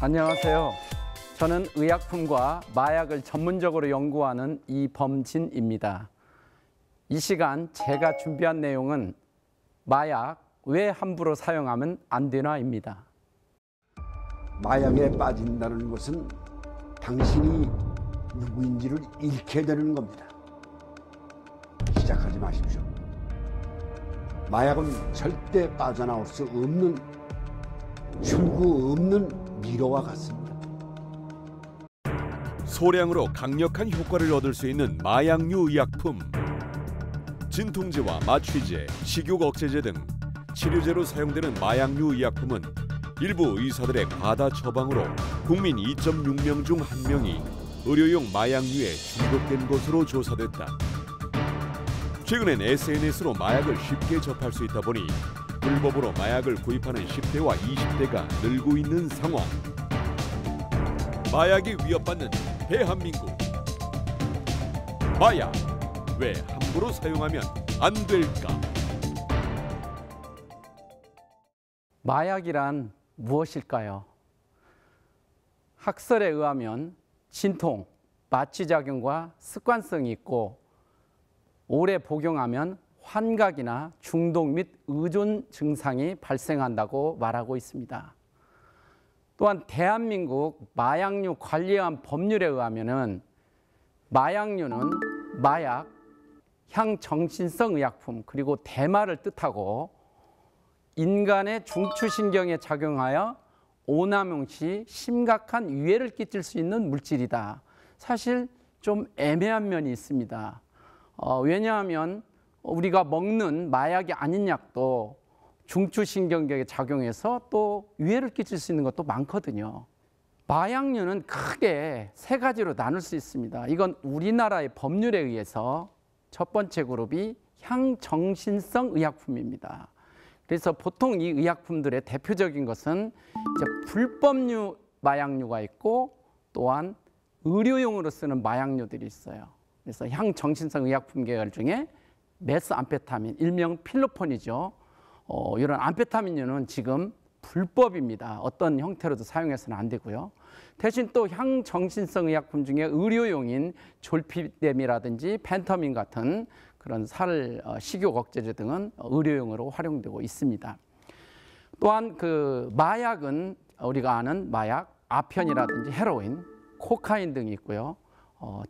안녕하세요. 저는 의약품과 마약을 전문적으로 연구하는 이범진입니다. 이 시간 제가 준비한 내용은 마약 왜 함부로 사용하면 안 되나입니다. 마약에 빠진다는 것은 당신이 누구인지를 잃게 되는 겁니다. 시작하지 마십시오. 마약은 절대 빠져나올 수 없는 출구 없는 미로와 같습니다. 소량으로 강력한 효과를 얻을 수 있는 마약류 의약품. 진통제와 마취제, 식욕 억제제 등 치료제로 사용되는 마약류 의약품은 일부 의사들의 과다 처방으로 국민 2.6명 중 1명이 의료용 마약류에 중독된 것으로 조사됐다. 최근엔 SNS로 마약을 쉽게 접할 수 있다 보니 불법으로 마약을 구입하는 10대와 20대가 늘고 있는 상황. 마약이 위협받는 대한민국. 마약 왜 함부로 사용하면 안 될까? 마약이란 무엇일까요? 학설에 의하면 진통, 마취작용과 습관성이 있고 오래 복용하면 환각이나 중독 및 의존 증상이 발생한다고 말하고 있습니다. 또한 대한민국 마약류 관리원 법률에 의하면 마약류는 마약, 향정신성 의약품 그리고 대마를 뜻하고 인간의 중추신경에 작용하여 오남용 시 심각한 위해를 끼칠 수 있는 물질이다. 사실 좀 애매한 면이 있습니다. 왜냐하면 우리가 먹는 마약이 아닌 약도 중추신경계에 작용해서 또 위해를 끼칠 수 있는 것도 많거든요. 마약류는 크게 세 가지로 나눌 수 있습니다. 이건 우리나라의 법률에 의해서 첫 번째 그룹이 향정신성 의약품입니다. 그래서 보통 이 의약품들의 대표적인 것은 이제 불법류 마약류가 있고 또한 의료용으로 쓰는 마약류들이 있어요. 그래서 향정신성 의약품 계열 중에 메스암페타민, 일명 필로폰이죠. 이런 암페타민류는 지금 불법입니다. 어떤 형태로도 사용해서는 안 되고요. 대신 또 향정신성 의약품 중에 의료용인 졸피뎀이라든지 펜터민 같은 그런 식욕 억제제 등은 의료용으로 활용되고 있습니다. 또한 그 마약은 우리가 아는 마약, 아편이라든지 헤로인, 코카인 등이 있고요.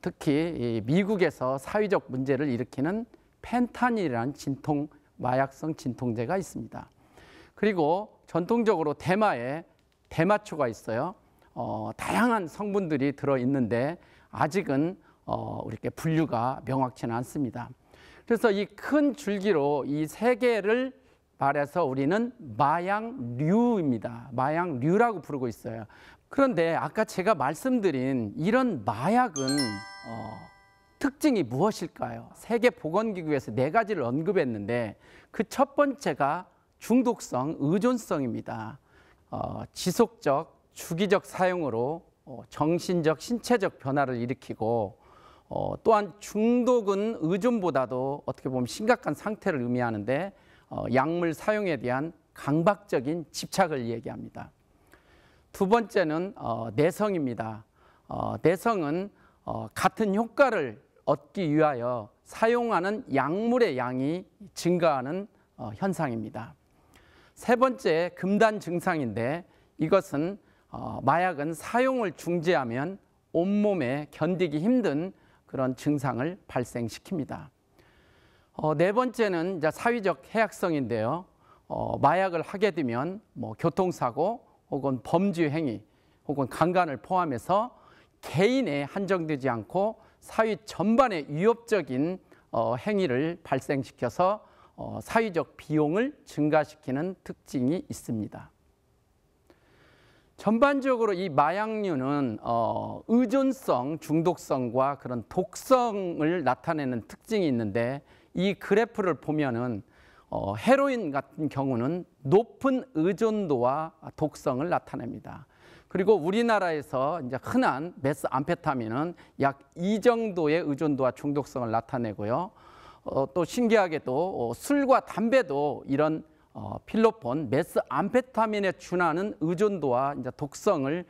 특히 미국에서 사회적 문제를 일으키는 펜타닐이라는 마약성 진통제가 있습니다. 그리고 전통적으로 대마에 대마초가 있어요. 다양한 성분들이 들어있는데 아직은 이렇게 분류가 명확치는 않습니다. 그래서 이 큰 줄기로 이 세 개를 말해서 우리는 마약류입니다. 마약류라고 부르고 있어요. 그런데 아까 제가 말씀드린 이런 마약은 특징이 무엇일까요? 세계보건기구에서 4가지를 언급했는데 그 첫 번째가 중독성, 의존성입니다. 지속적, 주기적 사용으로 정신적, 신체적 변화를 일으키고 또한 중독은 의존보다도 어떻게 보면 심각한 상태를 의미하는데 약물 사용에 대한 강박적인 집착을 얘기합니다. 두 번째는 내성입니다. 내성은 같은 효과를 얻기 위하여 사용하는 약물의 양이 증가하는 현상입니다. 세 번째, 금단 증상인데 이것은 마약은 사용을 중지하면 온몸에 견디기 힘든 그런 증상을 발생시킵니다. 네 번째는 이제 사회적 해악성인데요. 마약을 하게 되면 교통사고 혹은 범죄 행위 혹은 강간을 포함해서 개인에 한정되지 않고 사회 전반에 위협적인 행위를 발생시켜서 사회적 비용을 증가시키는 특징이 있습니다. 전반적으로 이 마약류는 의존성, 중독성과 그런 독성을 나타내는 특징이 있는데 이 그래프를 보면은 헤로인 같은 경우는 높은 의존도와 독성을 나타냅니다. 그리고 우리나라에서 이제 흔한 메스암페타민은 약 2 정도의 의존도와 중독성을 나타내고요. 또 신기하게도 술과 담배도 이런 필로폰, 메스암페타민에 준하는 의존도와 이제 독성을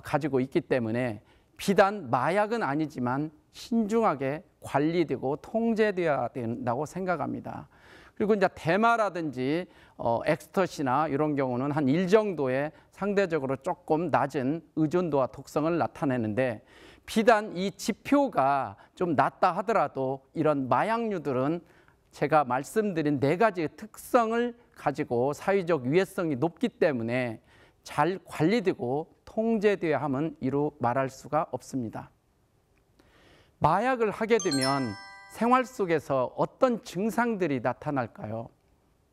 가지고 있기 때문에 비단 마약은 아니지만 신중하게 관리되고 통제되어야 된다고 생각합니다. 그리고 이제 대마라든지 엑스터시나 이런 경우는 한 1 정도의 상대적으로 조금 낮은 의존도와 독성을 나타내는데 비단 이 지표가 좀 낮다 하더라도 이런 마약류들은 제가 말씀드린 4가지의 특성을 가지고 사회적 위해성이 높기 때문에 잘 관리되고 통제되어야 함은 이루 말할 수가 없습니다. 마약을 하게 되면 생활 속에서 어떤 증상들이 나타날까요?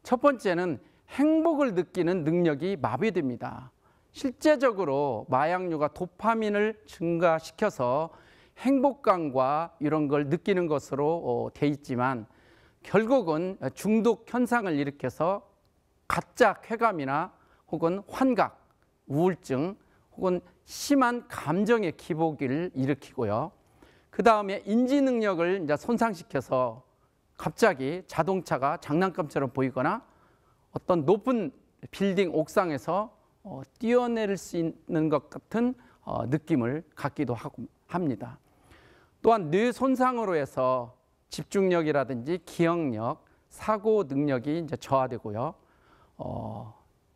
첫 번째는 행복을 느끼는 능력이 마비됩니다. 실제적으로 마약류가 도파민을 증가시켜서 행복감과 이런 걸 느끼는 것으로 돼 있지만 결국은 중독 현상을 일으켜서 가짜 쾌감이나 혹은 환각, 우울증 혹은 심한 감정의 기복을 일으키고요. 그 다음에 인지 능력을 이제 손상시켜서 갑자기 자동차가 장난감처럼 보이거나 어떤 높은 빌딩 옥상에서 뛰어내릴 수 있는 것 같은 느낌을 갖기도 하고 합니다. 또한 뇌 손상으로 해서 집중력이라든지 기억력, 사고 능력이 이제 저하되고요.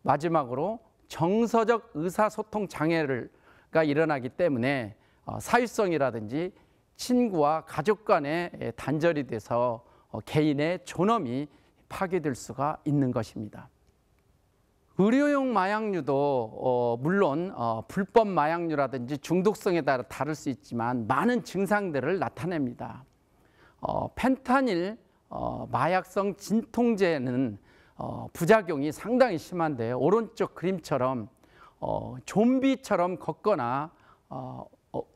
마지막으로 정서적 의사소통 장애가 일어나기 때문에 사회성이라든지 친구와 가족 간의 단절이 돼서 개인의 존엄이 파괴될 수가 있는 것입니다. 의료용 마약류도 물론 불법 마약류라든지 중독성에 따라 다를 수 있지만 많은 증상들을 나타냅니다. 펜타닐 마약성 진통제는 부작용이 상당히 심한데 오른쪽 그림처럼 좀비처럼 걷거나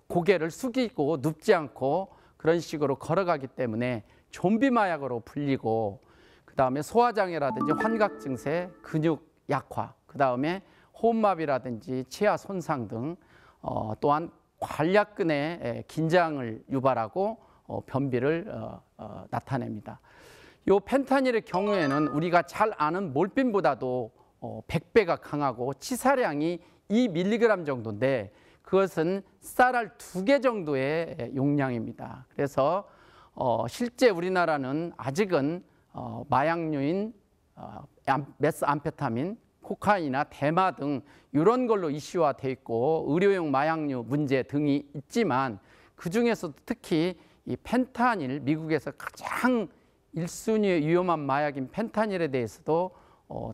고개를 숙이고 눕지 않고 그런 식으로 걸어가기 때문에 좀비 마약으로 불리고 그 다음에 소화장애라든지 환각 증세, 근육 약화, 그 다음에 호흡마비라든지 치아 손상 등 또한 관략근의 긴장을 유발하고 변비를 나타냅니다. 이 펜타닐의 경우에는 우리가 잘 아는 몰핀보다도 100배가 강하고 치사량이 2mg 정도인데 그것은 쌀알 2개 정도의 용량입니다. 그래서 실제 우리나라는 아직은 마약류인 메스암페타민, 코카인이나 대마 등 이런 걸로 이슈화되어 있고 의료용 마약류 문제 등이 있지만 그중에서도 특히 이 펜타닐, 미국에서 가장 1순위의 위험한 마약인 펜타닐에 대해서도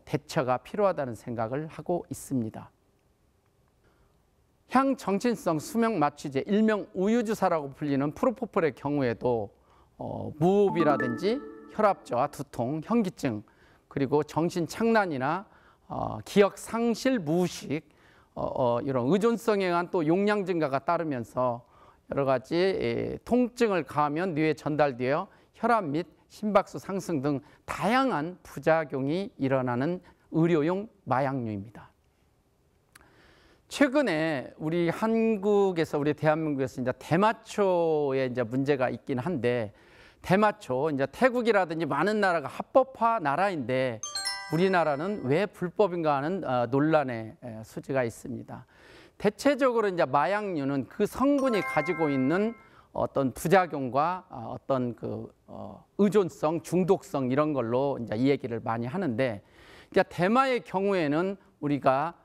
대처가 필요하다는 생각을 하고 있습니다. 향정신성 수명 마취제, 일명 우유주사라고 불리는 프로포폴의 경우에도 무호흡이라든지 혈압저하, 두통, 현기증, 그리고 정신착란이나 기억 상실, 무의식, 이런 의존성에 의한 또 용량 증가가 따르면서 여러 가지 통증을 가하면 뇌에 전달되어 혈압 및 심박수 상승 등 다양한 부작용이 일어나는 의료용 마약류입니다. 최근에 우리 한국에서, 우리 대한민국에서 이제 대마초에 이제 문제가 있긴 한데, 대마초, 이제 태국이라든지 많은 나라가 합법화 나라인데 우리나라는 왜 불법인가 하는 논란의 소지가 있습니다. 대체적으로 이제 마약류는 그 성분이 가지고 있는 어떤 부작용과 어떤 그 의존성, 중독성 이런 걸로 이제 이 얘기를 많이 하는데, 그러니까 대마의 경우에는 우리가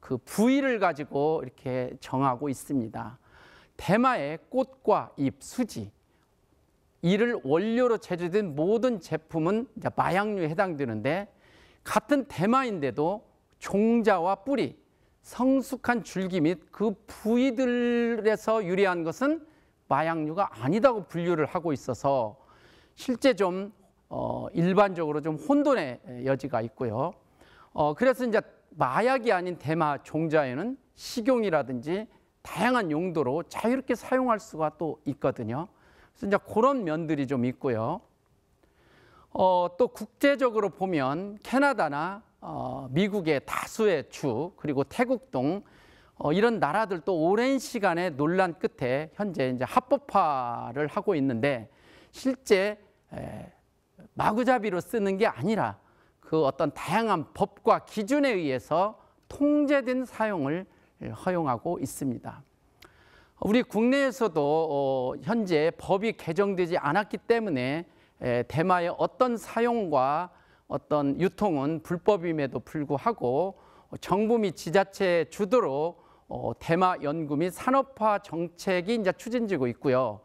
그 부위를 가지고 이렇게 정하고 있습니다. 대마의 꽃과 잎, 수지, 이를 원료로 제조된 모든 제품은 이제 마약류에 해당되는데, 같은 대마인데도 종자와 뿌리, 성숙한 줄기 및 그 부위들에서 유래한 것은 마약류가 아니다고 분류를 하고 있어서 실제 좀 일반적으로 좀 혼돈의 여지가 있고요. 그래서 이제 마약이 아닌 대마 종자에는 식용이라든지 다양한 용도로 자유롭게 사용할 수가 또 있거든요. 그래서 이제 그런 면들이 좀 있고요. 또 국제적으로 보면 캐나다나 미국의 다수의 주, 그리고 태국 등 이런 나라들도 오랜 시간의 논란 끝에 현재 이제 합법화를 하고 있는데, 실제 마구잡이로 쓰는 게 아니라 그 어떤 다양한 법과 기준에 의해서 통제된 사용을 허용하고 있습니다. 우리 국내에서도 현재 법이 개정되지 않았기 때문에 대마의 어떤 사용과 어떤 유통은 불법임에도 불구하고 정부 및 지자체 주도로 대마 연구 및 산업화 정책이 이제 추진되고 있고요.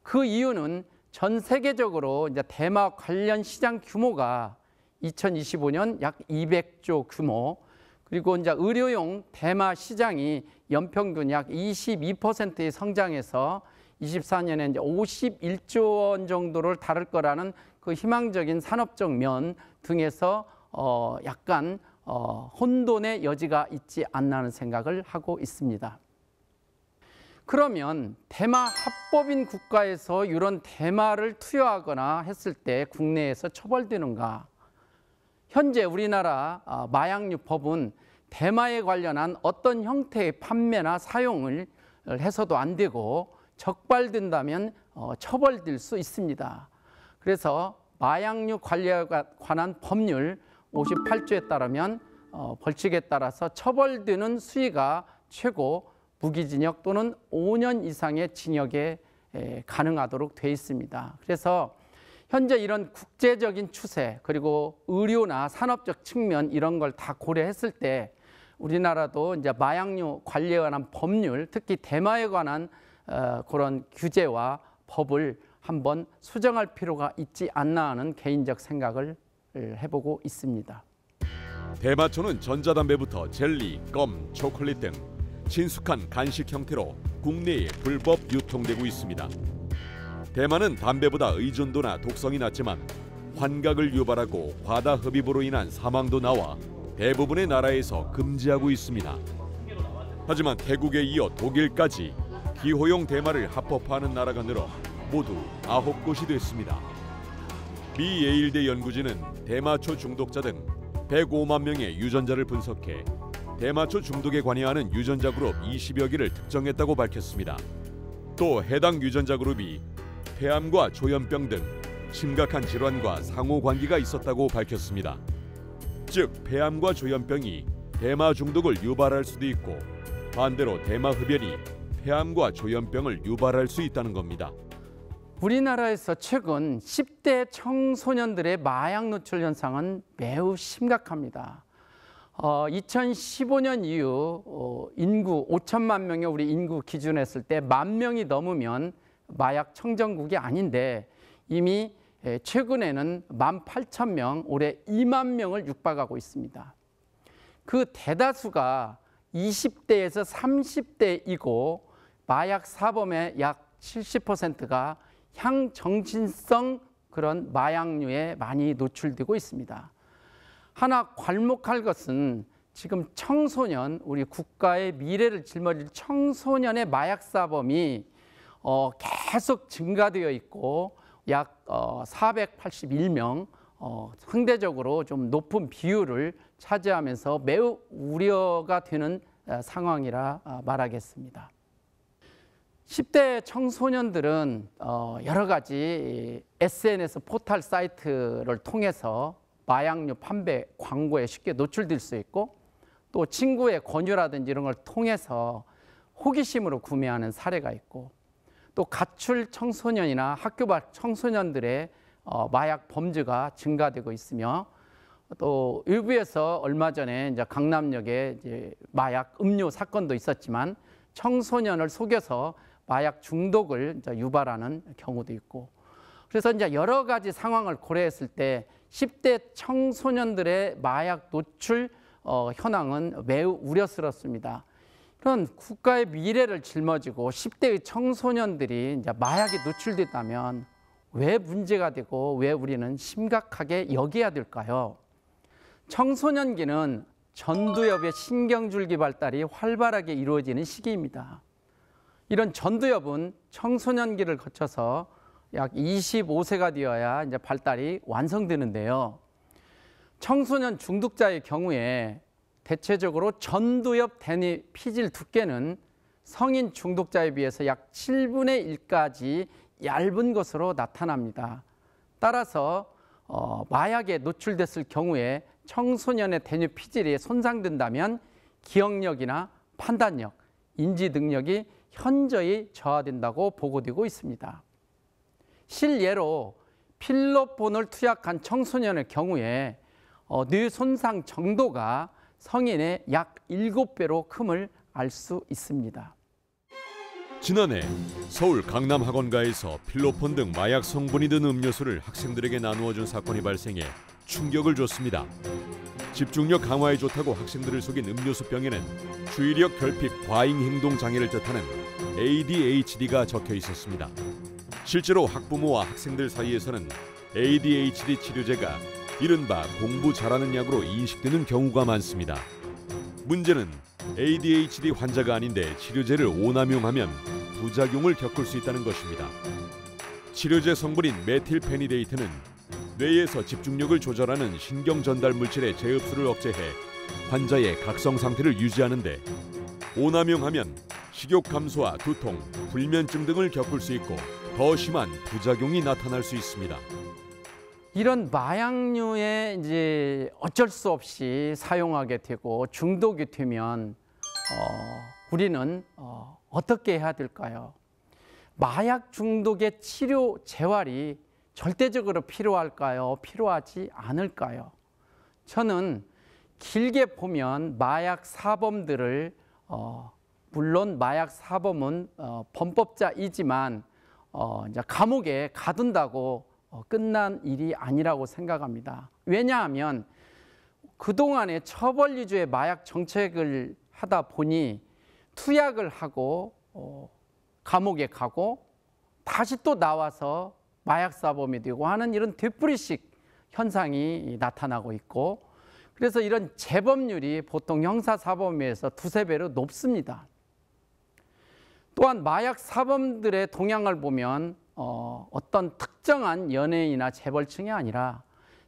그 이유는 전 세계적으로 이제 대마 관련 시장 규모가 2025년 약 200조 규모, 그리고 이제 의료용 대마 시장이 연평균 약 22%의 성장해서 24년에 이제 51조 원 정도를 다룰 거라는 그 희망적인 산업적 면 등에서 약간 혼돈의 여지가 있지 않나는 생각을 하고 있습니다. 그러면 대마 합법인 국가에서 이런 대마를 투여하거나 했을 때 국내에서 처벌되는가? 현재 우리나라 마약류 법은 대마에 관련한 어떤 형태의 판매나 사용을 해서도 안 되고 적발된다면 처벌될 수 있습니다. 그래서 마약류 관리에 관한 법률 58조에 따르면 벌칙에 따라서 처벌되는 수위가 최고 무기징역 또는 5년 이상의 징역에 가능하도록 되어 있습니다. 그래서 현재 이런 국제적인 추세 그리고 의료나 산업적 측면 이런 걸 다 고려했을 때 우리나라도 이제 마약류 관리에 관한 법률, 특히 대마에 관한 그런 규제와 법을 한번 수정할 필요가 있지 않나 하는 개인적 생각을 해보고 있습니다. 대마초는 전자담배부터 젤리, 껌, 초콜릿 등 친숙한 간식 형태로 국내에 불법 유통되고 있습니다. 대마는 담배보다 의존도나 독성이 낮지만 환각을 유발하고 과다 흡입으로 인한 사망도 나와 대부분의 나라에서 금지하고 있습니다. 하지만 태국에 이어 독일까지 기호용 대마를 합법화하는 나라가 늘어 모두 9곳이 됐습니다. 미 예일대 연구진은 대마초 중독자 등 105만 명의 유전자를 분석해 대마초 중독에 관여하는 유전자 그룹 20여 개를 특정했다고 밝혔습니다. 또 해당 유전자 그룹이 폐암과 조현병 등 심각한 질환과 상호관계가 있었다고 밝혔습니다. 즉 폐암과 조현병이 대마 중독을 유발할 수도 있고 반대로 대마 흡연이 폐암과 조현병을 유발할 수 있다는 겁니다. 우리나라에서 최근 10대 청소년들의 마약 노출 현상은 매우 심각합니다. 2015년 이후 인구 5천만 명의 우리 인구 기준 했을 때 10,000명이 넘으면 마약 청정국이 아닌데 이미 최근에는 18,000명, 올해 2만 명을 육박하고 있습니다. 그 대다수가 20대에서 30대이고 마약 사범의 약 70%가 향정신성 그런 마약류에 많이 노출되고 있습니다. 하나 괄목할 것은 지금 청소년, 우리 국가의 미래를 짊어질 청소년의 마약 사범이 계속 증가되어 있고 약 481명, 상대적으로 좀 높은 비율을 차지하면서 매우 우려가 되는 상황이라 말하겠습니다. 10대 청소년들은 여러 가지 SNS 포털 사이트를 통해서 마약류 판매 광고에 쉽게 노출될 수 있고 또 친구의 권유라든지 이런 걸 통해서 호기심으로 구매하는 사례가 있고 또 가출 청소년이나 학교 밖 청소년들의 마약 범죄가 증가되고 있으며 또 일부에서 얼마 전에 이제 강남역에 이제 마약 음료 사건도 있었지만 청소년을 속여서 마약 중독을 이제 유발하는 경우도 있고 그래서 이제 여러 가지 상황을 고려했을 때 10대 청소년들의 마약 노출 현황은 매우 우려스럽습니다. 그런 국가의 미래를 짊어지고 10대의 청소년들이 이제 마약에 노출됐다면 왜 문제가 되고 왜 우리는 심각하게 여겨야 될까요? 청소년기는 전두엽의 신경줄기 발달이 활발하게 이루어지는 시기입니다. 이런 전두엽은 청소년기를 거쳐서 약 25세가 되어야 이제 발달이 완성되는데요. 청소년 중독자의 경우에 대체적으로 전두엽 대뇌 피질 두께는 성인 중독자에 비해서 약 7분의 1까지 얇은 것으로 나타납니다. 따라서 마약에 노출됐을 경우에 청소년의 대뇌 피질이 손상된다면 기억력이나 판단력, 인지 능력이 현저히 저하된다고 보고되고 있습니다. 실예로 필로폰을 투약한 청소년의 경우에 뇌 손상 정도가 성인의 약 7배로 큼을 알 수 있습니다. 지난해 서울 강남학원가에서 필로폰 등 마약 성분이 든 음료수를 학생들에게 나누어 준 사건이 발생해 충격을 줬습니다. 집중력 강화에 좋다고 학생들을 속인 음료수병에는 주의력 결핍 과잉 행동 장애를 뜻하는 ADHD가 적혀 있었습니다. 실제로 학부모와 학생들 사이에서는 ADHD 치료제가 이른바 공부 잘하는 약으로 인식되는 경우가 많습니다. 문제는 ADHD 환자가 아닌데 치료제를 오남용하면 부작용을 겪을 수 있다는 것입니다. 치료제 성분인 메틸페니데이트는 뇌에서 집중력을 조절하는 신경 전달 물질의 재흡수를 억제해 환자의 각성 상태를 유지하는 데 오남용하면 식욕 감소와 두통, 불면증 등을 겪을 수 있고 더 심한 부작용이 나타날 수 있습니다. 이런 마약류에 이제 어쩔 수 없이 사용하게 되고 중독이 되면 우리는 어떻게 해야 될까요? 마약 중독의 치료 재활이 절대적으로 필요할까요? 필요하지 않을까요? 저는 길게 보면 마약 사범들을 물론 마약 사범은 범법자이지만 이제 감옥에 가둔다고 끝난 일이 아니라고 생각합니다. 왜냐하면 그동안에 처벌 위주의 마약 정책을 하다 보니 투약을 하고 감옥에 가고 다시 또 나와서 마약 사범이 되고 하는 이런 되풀이식 현상이 나타나고 있고, 그래서 이런 재범률이 보통 형사 사범에 비해서 2~3배로 높습니다. 또한 마약 사범들의 동향을 보면 어떤 특정한 연예인이나 재벌층이 아니라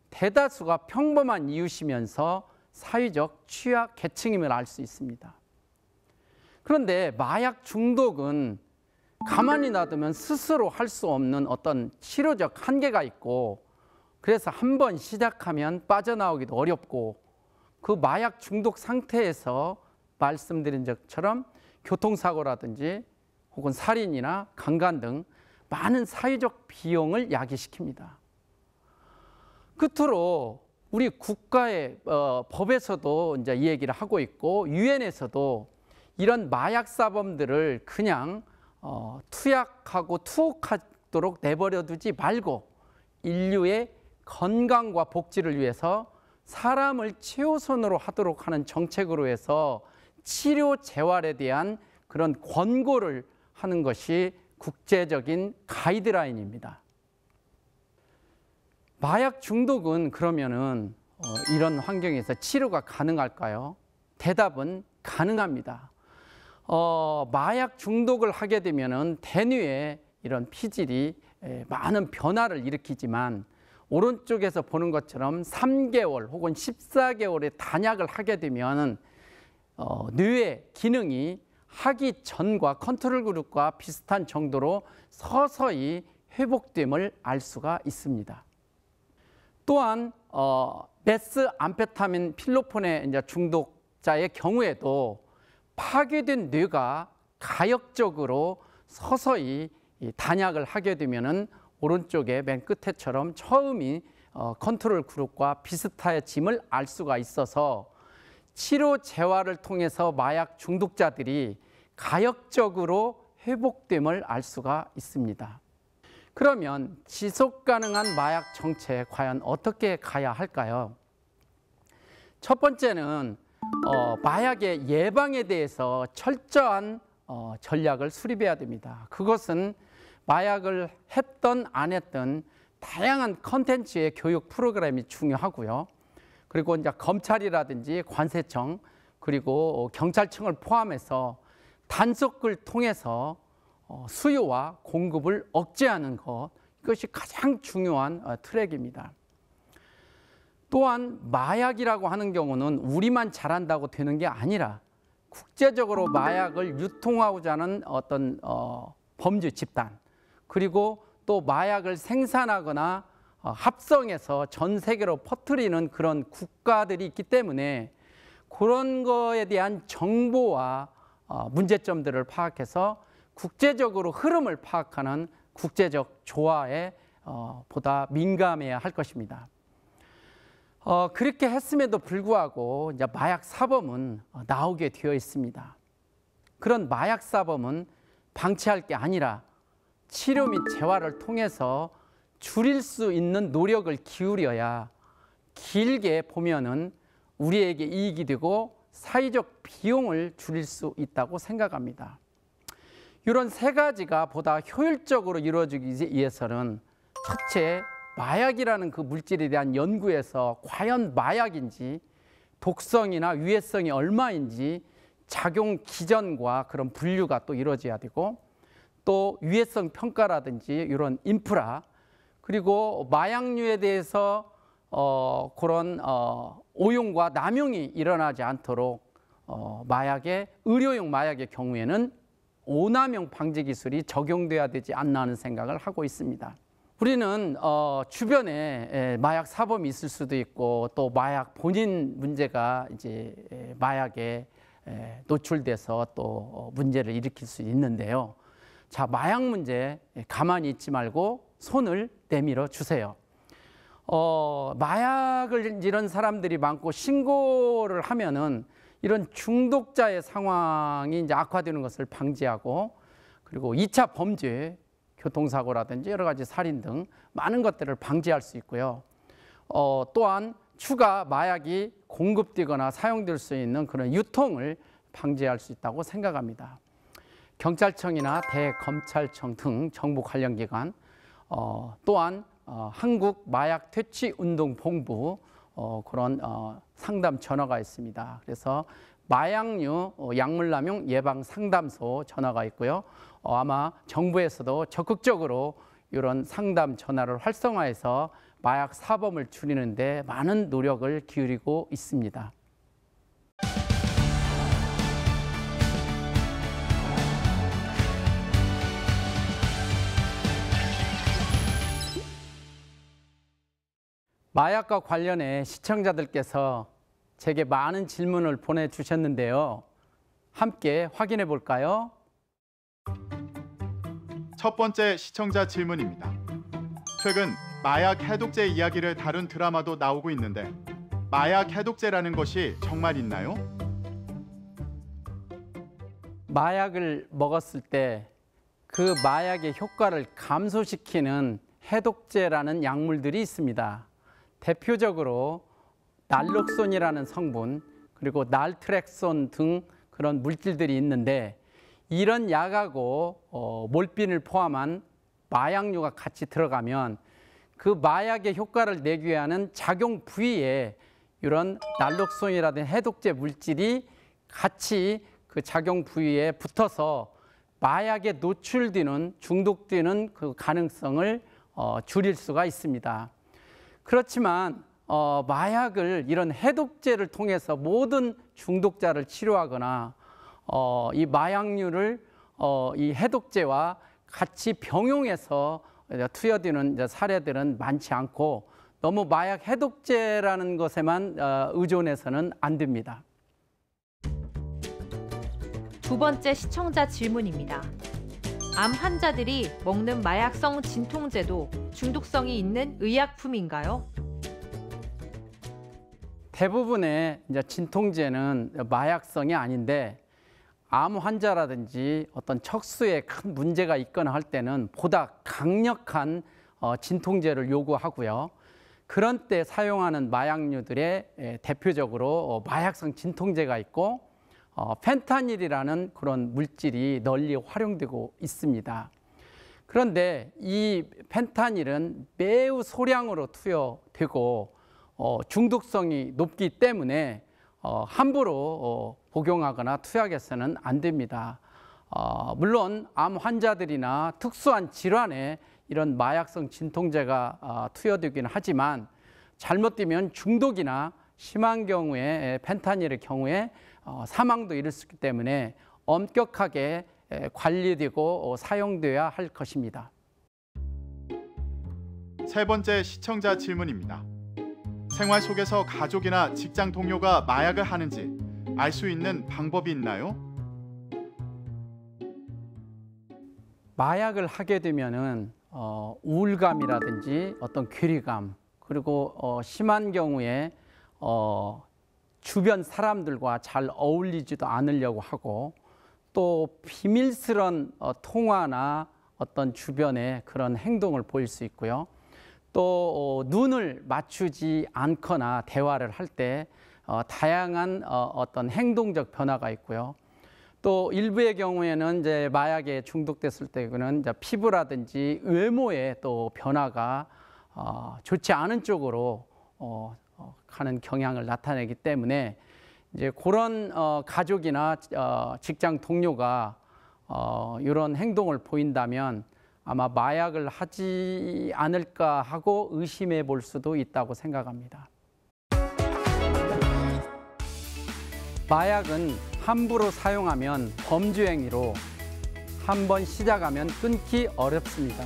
대다수가 평범한 이웃이면서 사회적 취약 계층임을 알 수 있습니다. 그런데 마약 중독은 가만히 놔두면 스스로 할 수 없는 어떤 치료적 한계가 있고, 그래서 한번 시작하면 빠져나오기도 어렵고, 그 마약 중독 상태에서 말씀드린 것처럼 교통사고라든지 혹은 살인이나 강간 등 많은 사회적 비용을 야기시킵니다. 끝으로 우리 국가의 법에서도 이제 이 얘기를 하고 있고, 유엔에서도 이런 마약 사범들을 그냥 투약하고 투옥하도록 내버려 두지 말고 인류의 건강과 복지를 위해서 사람을 최우선으로 하도록 하는 정책으로 해서 치료 재활에 대한 그런 권고를 하는 것이 국제적인 가이드라인입니다. 마약 중독은 그러면은 이런 환경에서 치료가 가능할까요? 대답은 가능합니다. 마약 중독을 하게 되면은 대뇌에 이런 피질이 많은 변화를 일으키지만, 오른쪽에서 보는 것처럼 3개월 혹은 14개월의 단약을 하게 되면 뇌의 기능이 하기 전과 컨트롤 그룹과 비슷한 정도로 서서히 회복됨을 알 수가 있습니다. 또한 메스암페타민 필로폰의 이제 중독자의 경우에도 파괴된 뇌가 가역적으로 서서히 단약을 하게 되면은 오른쪽에 맨 끝에처럼 처음이 컨트롤 그룹과 비슷해짐을 알 수가 있어서 치료 재활을 통해서 마약 중독자들이 가역적으로 회복됨을 알 수가 있습니다. 그러면 지속 가능한 마약 정책 과연 어떻게 가야 할까요? 첫 번째는 마약의 예방에 대해서 철저한 전략을 수립해야 됩니다. 그것은 마약을 했던 안 했던 다양한 컨텐츠의 교육 프로그램이 중요하고요. 그리고 이제 검찰이라든지 관세청 그리고 경찰청을 포함해서 단속을 통해서 수요와 공급을 억제하는 것, 이것이 가장 중요한 트랙입니다. 또한 마약이라고 하는 경우는 우리만 잘한다고 되는 게 아니라 국제적으로 마약을 유통하고자 하는 어떤 범죄 집단, 그리고 또 마약을 생산하거나 합성해서 전 세계로 퍼뜨리는 그런 국가들이 있기 때문에 그런 거에 대한 정보와 문제점들을 파악해서 국제적으로 흐름을 파악하는 국제적 조화에 보다 민감해야 할 것입니다. 그렇게 했음에도 불구하고 이제 마약 사범은 나오게 되어 있습니다. 그런 마약 사범은 방치할 게 아니라 치료 및 재활을 통해서 줄일 수 있는 노력을 기울여야 길게 보면은 우리에게 이익이 되고 사회적 비용을 줄일 수 있다고 생각합니다. 이런 세 가지가 보다 효율적으로 이루어지기 위해서는 첫째, 마약이라는 그 물질에 대한 연구에서 과연 마약인지 독성이나 유해성이 얼마인지 작용 기전과 그런 분류가 또 이루어져야 되고 또 유해성 평가라든지 이런 인프라 그리고 마약류에 대해서 그런 오용과 남용이 일어나지 않도록 의료용 마약의 경우에는 오남용 방지 기술이 적용돼야 되지 않나 하는 생각을 하고 있습니다. 우리는 주변에 마약 사범이 있을 수도 있고 또 마약 본인 문제가 이제 마약에 노출돼서 또 문제를 일으킬 수 있는데요. 자, 마약 문제 가만히 있지 말고 손을 내밀어 주세요. 마약을 이런 사람들이 많고 신고를 하면은 이런 중독자의 상황이 이제 악화되는 것을 방지하고 그리고 2차 범죄, 교통사고라든지 여러 가지 살인 등 많은 것들을 방지할 수 있고요. 또한 추가 마약이 공급되거나 사용될 수 있는 그런 유통을 방지할 수 있다고 생각합니다. 경찰청이나 대검찰청 등 정부 관련 기관, 또한 한국 마약 퇴치 운동 본부 그런 상담 전화가 있습니다. 그래서 마약류 약물 남용 예방 상담소 전화가 있고요. 아마 정부에서도 적극적으로 이런 상담 전화를 활성화해서 마약 사범을 줄이는 데 많은 노력을 기울이고 있습니다. 마약과 관련해 시청자들께서 제게 많은 질문을 보내주셨는데요. 함께 확인해 볼까요? 첫 번째 시청자 질문입니다. 최근 마약 해독제 이야기를 다룬 드라마도 나오고 있는데 마약 해독제라는 것이 정말 있나요? 마약을 먹었을 때 그 마약의 효과를 감소시키는 해독제라는 약물들이 있습니다. 대표적으로 날록손이라는 성분 그리고 날트렉손 등 그런 물질들이 있는데 이런 약하고 몰핀을 포함한 마약류가 같이 들어가면 그 마약의 효과를 내기 위한 작용 부위에 이런 날록손이라든 해독제 물질이 같이 그 작용 부위에 붙어서 마약에 노출되는 중독되는 그 가능성을 줄일 수가 있습니다. 그렇지만 마약을 이런 해독제를 통해서 모든 중독자를 치료하거나 이 마약류를 이 해독제와 같이 병용해서 투여되는 사례들은 많지 않고 너무 마약 해독제라는 것에만 의존해서는 안 됩니다. 두 번째 시청자 질문입니다. 암 환자들이 먹는 마약성 진통제도 중독성이 있는 의약품인가요? 대부분의 이제 진통제는 마약성이 아닌데 암 환자라든지 어떤 척수에 큰 문제가 있거나 할 때는 보다 강력한 진통제를 요구하고요. 그런 때 사용하는 마약류들의 대표적으로 마약성 진통제가 있고 펜타닐이라는 그런 물질이 널리 활용되고 있습니다. 그런데 이 펜타닐은 매우 소량으로 투여되고 중독성이 높기 때문에 함부로 복용하거나 투약해서는 안 됩니다. 물론 암 환자들이나 특수한 질환에 이런 마약성 진통제가 투여되기는 하지만 잘못되면 중독이나 심한 경우에 펜타닐의 경우에 사망도 이를 수 있기 때문에 엄격하게 관리되고 사용되어야 할 것입니다. 세 번째 시청자 질문입니다. 생활 속에서 가족이나 직장 동료가 마약을 하는지 알 수 있는 방법이 있나요? 마약을 하게 되면은 우울감이라든지 어떤 괴리감, 그리고 심한 경우에 주변 사람들과 잘 어울리지도 않으려고 하고, 또 비밀스런 통화나 어떤 주변의 그런 행동을 보일 수 있고요. 또 눈을 맞추지 않거나 대화를 할 때 다양한 어떤 행동적 변화가 있고요. 또 일부의 경우에는 이제 마약에 중독됐을 때는 이제 피부라든지 외모에 또 변화가 좋지 않은 쪽으로 가는 경향을 나타내기 때문에 이제 그런 가족이나 직장 동료가 이런 행동을 보인다면 아마 마약을 하지 않을까 하고 의심해 볼 수도 있다고 생각합니다. 마약은 함부로 사용하면 범죄 행위로 한 번 시작하면 끊기 어렵습니다.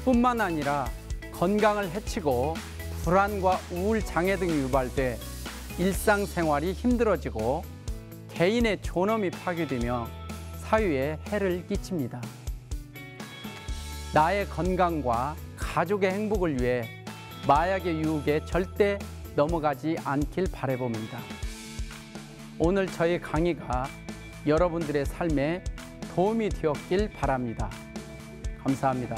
뿐만 아니라 건강을 해치고 불안과 우울 장애 등이 유발돼 일상생활이 힘들어지고 개인의 존엄이 파괴되며 사회에 해를 끼칩니다. 나의 건강과 가족의 행복을 위해 마약의 유혹에 절대 넘어가지 않길 바라봅니다. 오늘 저희 강의가 여러분들의 삶에 도움이 되었길 바랍니다. 감사합니다.